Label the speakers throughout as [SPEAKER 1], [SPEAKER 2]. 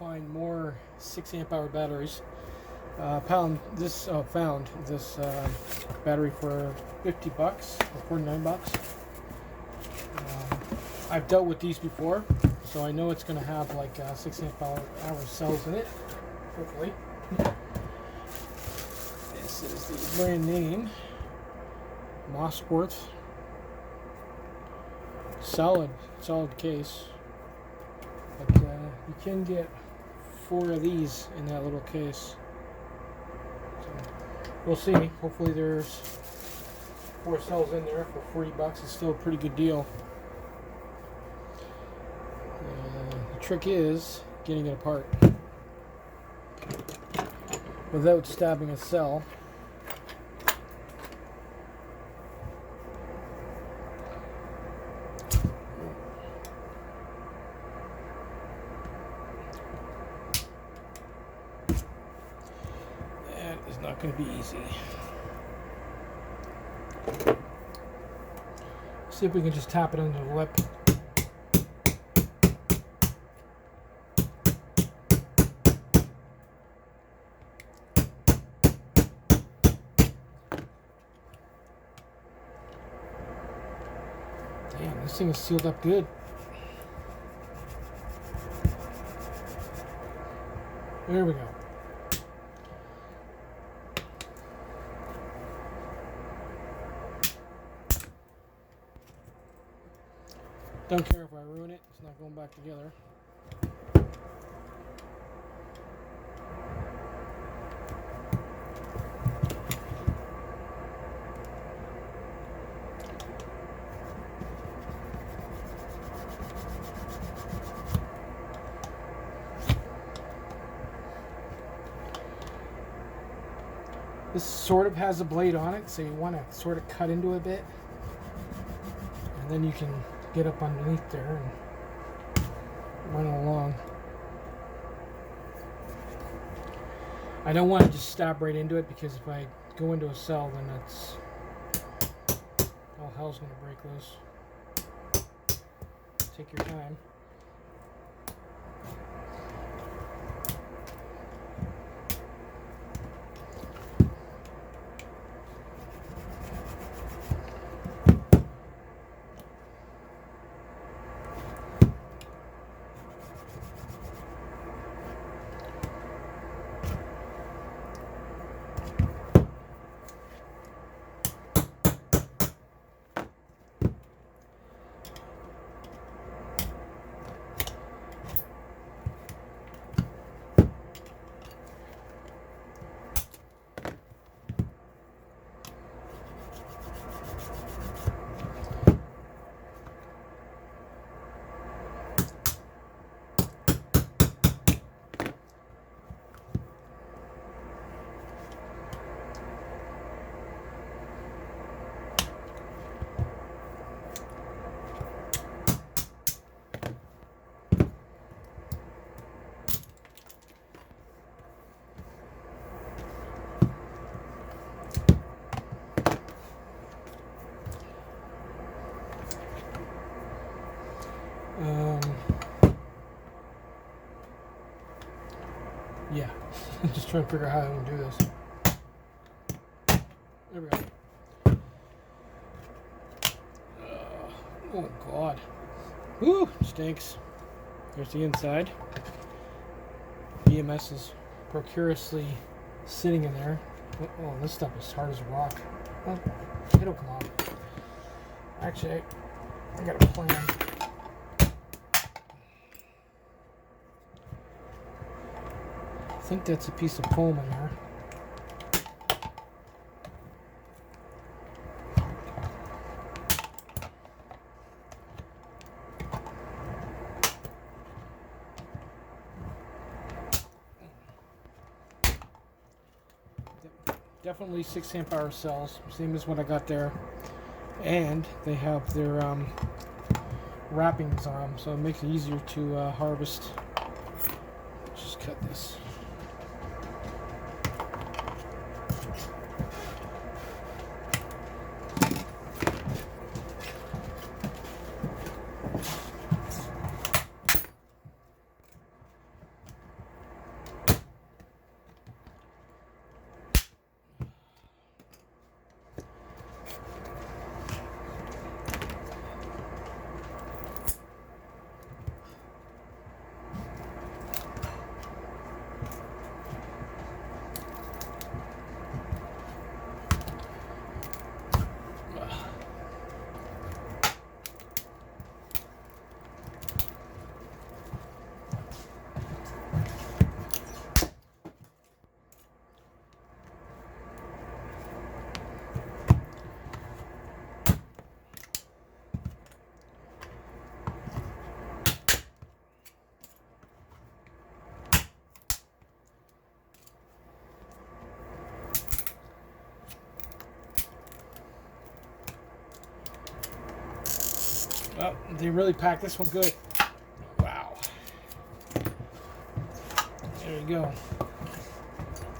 [SPEAKER 1] find more 6 amp hour batteries. Found this battery for $50 or $49. I've dealt with these before, so I know it's going to have like 6 amp hour cells in it, hopefully. This is the brand name, MoseWorth. Solid case, but you can get 4 of these in that little case. So we'll see. Hopefully there's 4 cells in there for $40. It's still a pretty good deal. The trick is getting it apart without stabbing a cell. Not going to be easy. See if we can just tap it into the lip. Damn, this thing is sealed up good. There we go. Don't care if I ruin it, it's not going back together. This sort of has a blade on it, so you want to sort of cut into it a bit, and then you can get up underneath there and run along. I don't want to just stab right into it, because if I go into a cell, then that's all hell's going to break loose. Take your time. Yeah, I'm just trying to figure out how I want to do this. There we go. Oh God. Woo, stinks. There's the inside. EMS is precariously sitting in there. Oh, this stuff is hard as a rock. Oh, it'll come off. Actually, I got a plan. I think that's a piece of foam in there. Definitely 6 amp hour cells, same as what I got there, and they have their wrappings on them, so it makes it easier to harvest. Just cut this. Well, they really packed this one good. Wow. There you go.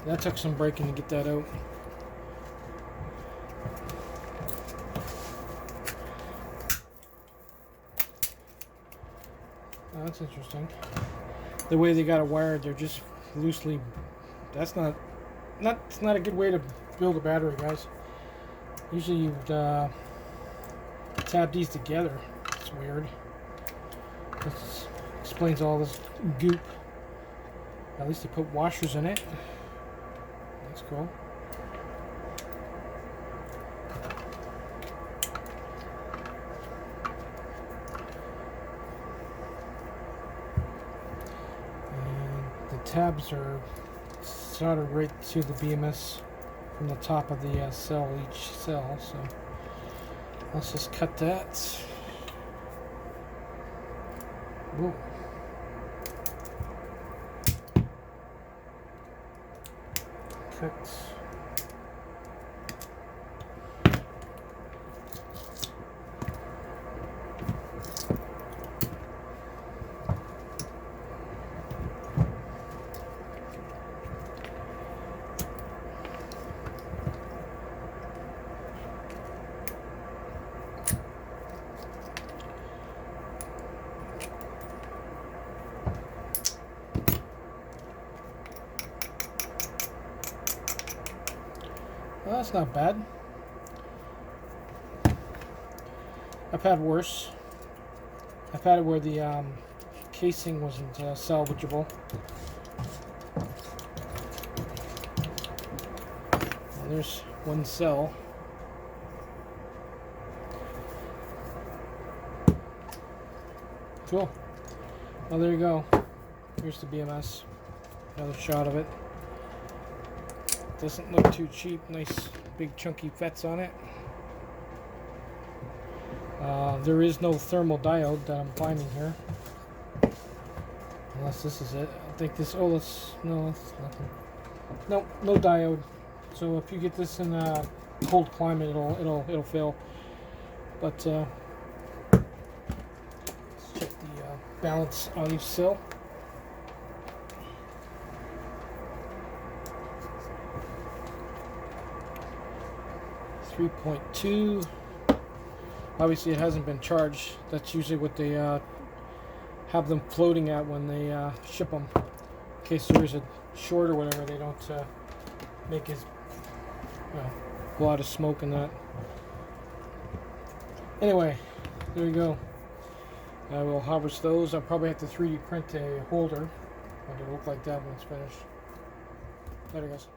[SPEAKER 1] That took some breaking to get that out. Oh, that's interesting. The way they got it wired, they're just loosely. That's not a good way to build a battery, guys. Usually you'd tap these together. It's weird. This explains all this goop. At least they put washers in it. That's cool. And the tabs are soldered right to the BMS from the top of the cell, each cell. So let's just cut that. Whoa. Cut. Well, that's not bad. I've had worse. I've had it where the casing wasn't salvageable. Well, there's one cell. Cool. Well, there you go. Here's the BMS. Another shot of it. Doesn't look too cheap. Nice big chunky FETs on it. There is no thermal diode that I'm finding here. Unless this is it. I think this. Oh, let's. No, that's nothing. Nope, no diode. So if you get this in a cold climate, it'll fail. But let's check the balance on each cell. 3.2. Obviously it hasn't been charged. That's usually what they have them floating at when they ship them. In case there's a short or whatever, they don't make as a lot of smoke and that. Anyway, there you go. I will harvest those. I'll probably have to 3D print a holder. It'll look like that when it's finished. Later, guys.